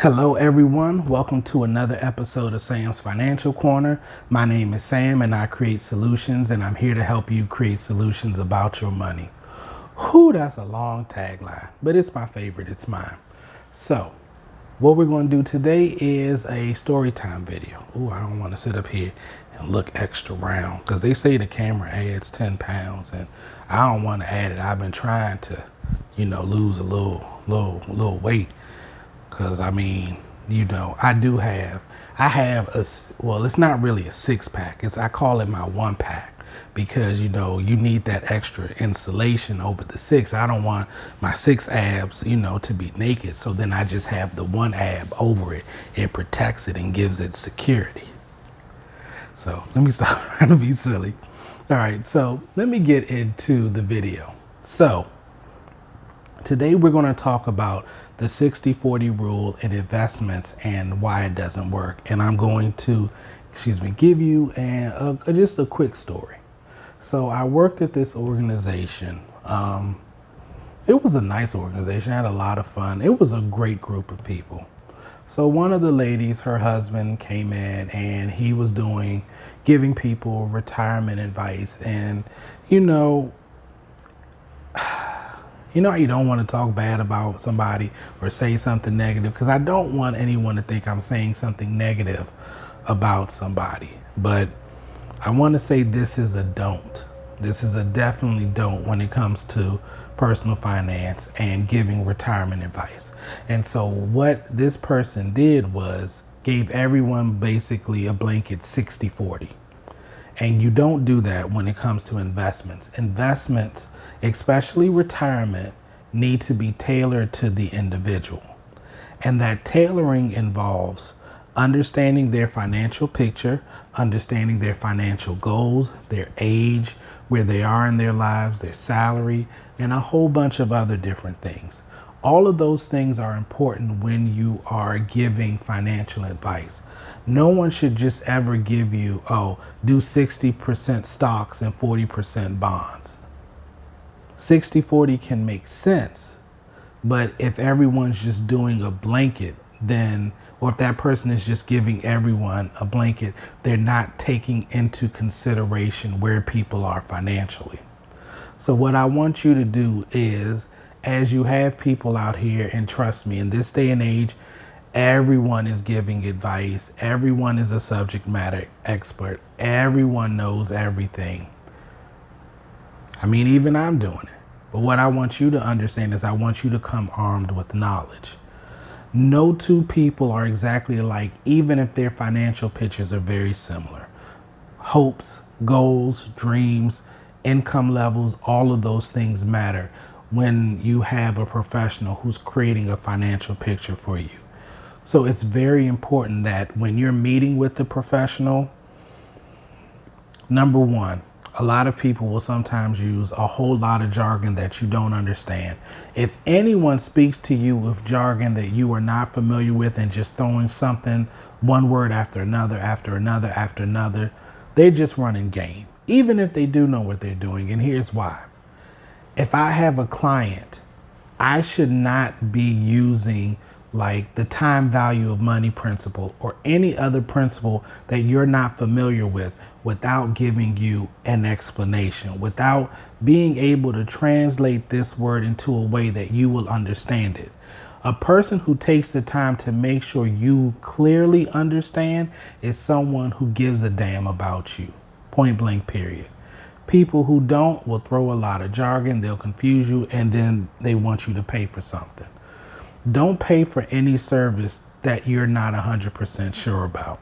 Hello, everyone. Welcome to another episode of Sam's Financial Corner. My name is Sam, and I create solutions, and I'm here to help you create solutions about your money. Whew, that's a long tagline, but it's my favorite. It's mine. So, what we're going to do today is a story time video. Ooh, I don't want to sit up here and look extra round because they say the camera adds 10 pounds, and I don't want to add it. I've been trying to, lose a little weight. Because I have it's not really a six pack. I call it my one pack because, you need that extra insulation over the six. I don't want my six abs, to be naked. So then I just have the one ab over it. It protects it and gives it security. So let me stop trying to be silly. All right. So let me get into the video. So today we're going to talk about the 60-40 rule in investments and why it doesn't work. And I'm going to, give you just a quick story. So I worked at this organization. It was a nice organization. I had a lot of fun. It was a great group of people. So one of the ladies, her husband came in and he was giving people retirement advice. And, how you don't want to talk bad about somebody or say something negative, because I don't want anyone to think I'm saying something negative about somebody. But I want to say this is a don't. This is a definitely don't when it comes to personal finance and giving retirement advice. And so what this person did was gave everyone basically a blanket 60-40. And you don't do that when it comes to investments. Investments, especially retirement, need to be tailored to the individual. And that tailoring involves understanding their financial picture, understanding their financial goals, their age, where they are in their lives, their salary, and a whole bunch of other different things. All of those things are important when you are giving financial advice. No one should just ever give you, do 60% stocks and 40% bonds. 60-40 can make sense, but if everyone's just doing a blanket, or if that person is just giving everyone a blanket, they're not taking into consideration where people are financially. So what I want you to do is, as you have people out here, and trust me, in this day and age, everyone is giving advice. Everyone is a subject matter expert. Everyone knows everything. Even I'm doing it. But what I want you to understand is I want you to come armed with knowledge. No two people are exactly alike, even if their financial pictures are very similar. Hopes, goals, dreams, income levels, all of those things matter when you have a professional who's creating a financial picture for you. So it's very important that when you're meeting with the professional, number one, a lot of people will sometimes use a whole lot of jargon that you don't understand. If anyone speaks to you with jargon that you are not familiar with and just throwing something, one word after another, after another, after another, they're just running game, even if they do know what they're doing. And here's why. If I have a client, I should not be using like the time value of money principle or any other principle that you're not familiar with without giving you an explanation, without being able to translate this word into a way that you will understand it. A person who takes the time to make sure you clearly understand is someone who gives a damn about you. Point blank, period. People who don't will throw a lot of jargon, they'll confuse you, and then they want you to pay for something. Don't pay for any service that you're not 100% sure about.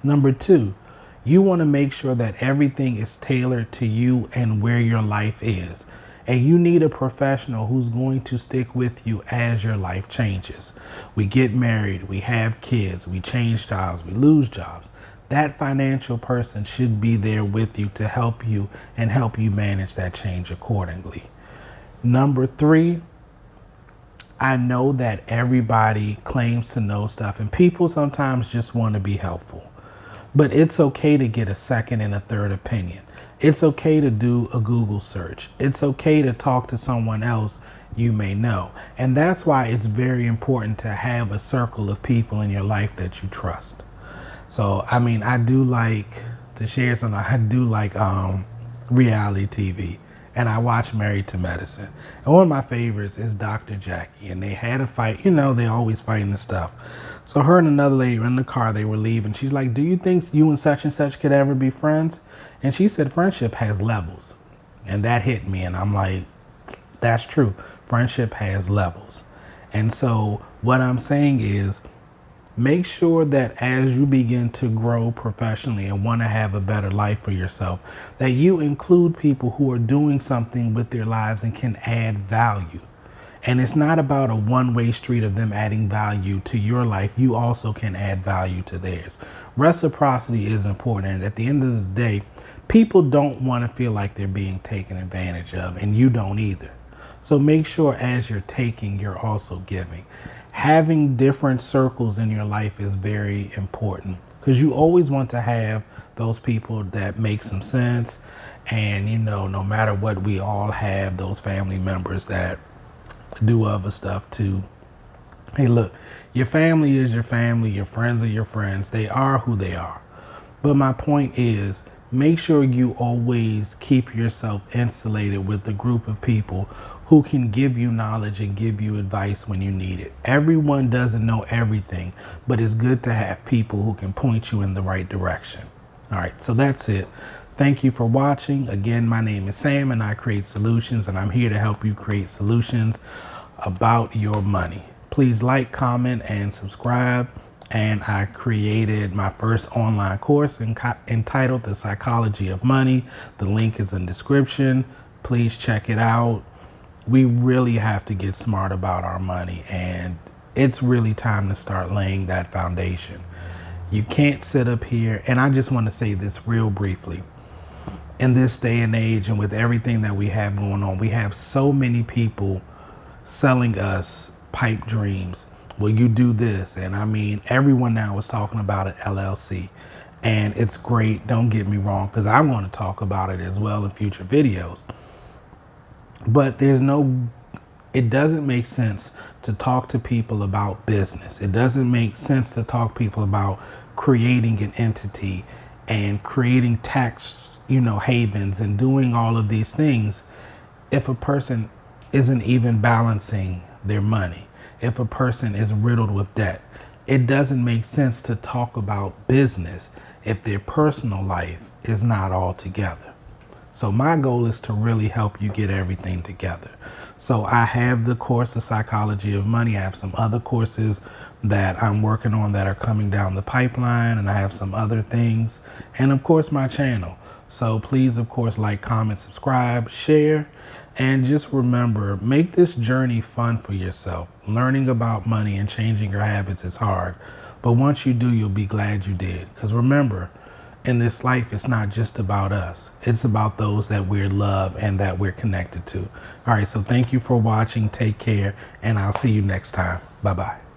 Number two, you want to make sure that everything is tailored to you and where your life is. And you need a professional who's going to stick with you as your life changes. We get married, we have kids, we change jobs, we lose jobs. That financial person should be there with you to help you and help you manage that change accordingly. Number three, I know that everybody claims to know stuff and people sometimes just want to be helpful, but it's okay to get a second and a third opinion. It's okay to do a Google search. It's okay to talk to someone else you may know. And that's why it's very important to have a circle of people in your life that you trust. So, I mean, I do like to share something. I do like reality TV, and I watch Married to Medicine. And one of my favorites is Dr. Jackie, and they had a fight. You know, they always fighting and stuff. So her and another lady were in the car. They were leaving. She's like, "Do you think you and such could ever be friends?" And she said, "Friendship has levels," and that hit me. And I'm like, that's true. Friendship has levels. And so what I'm saying is, make sure that as you begin to grow professionally and want to have a better life for yourself, that you include people who are doing something with their lives and can add value. And it's not about a one-way street of them adding value to your life. You also can add value to theirs. Reciprocity is important. And at the end of the day, people don't want to feel like they're being taken advantage of, and you don't either. So make sure as you're taking, you're also giving. Having different circles in your life is very important, because you always want to have those people that make some sense. And, you know, no matter what, we all have those family members that do other stuff too. Hey, look, your family is your family. Your friends are your friends. They are who they are. But my point is, make sure you always keep yourself insulated with a group of people who can give you knowledge and give you advice when you need it. Everyone doesn't know everything, but it's good to have people who can point you in the right direction. All right, so that's it. Thank you for watching. Again, my name is Sam, and I create solutions, and I'm here to help you create solutions about your money. Please like, comment, and subscribe. And I created my first online course entitled The Psychology of Money. The link is in the description. Please check it out. We really have to get smart about our money, and it's really time to start laying that foundation. You can't sit up here, and I just want to say this real briefly. In this day and age, and with everything that we have going on, we have so many people selling us pipe dreams. Well, you do this. And I mean, everyone now is talking about an LLC, and it's great. Don't get me wrong, because I want to talk about it as well in future videos. But it doesn't make sense to talk to people about business. It doesn't make sense to talk to people about creating an entity and creating tax, havens and doing all of these things if a person isn't even balancing their money, if a person is riddled with debt. It doesn't make sense to talk about business if their personal life is not all together. So my goal is to really help you get everything together. So I have the course, The Psychology of Money. I have some other courses that I'm working on that are coming down the pipeline, and I have some other things. And of course, my channel. So please, of course, like, comment, subscribe, share, and just remember, make this journey fun for yourself. Learning about money and changing your habits is hard, but once you do, you'll be glad you did. Because remember, in this life, it's not just about us. It's about those that we love and that we're connected to. All right, so thank you for watching. Take care, and I'll see you next time. Bye-bye.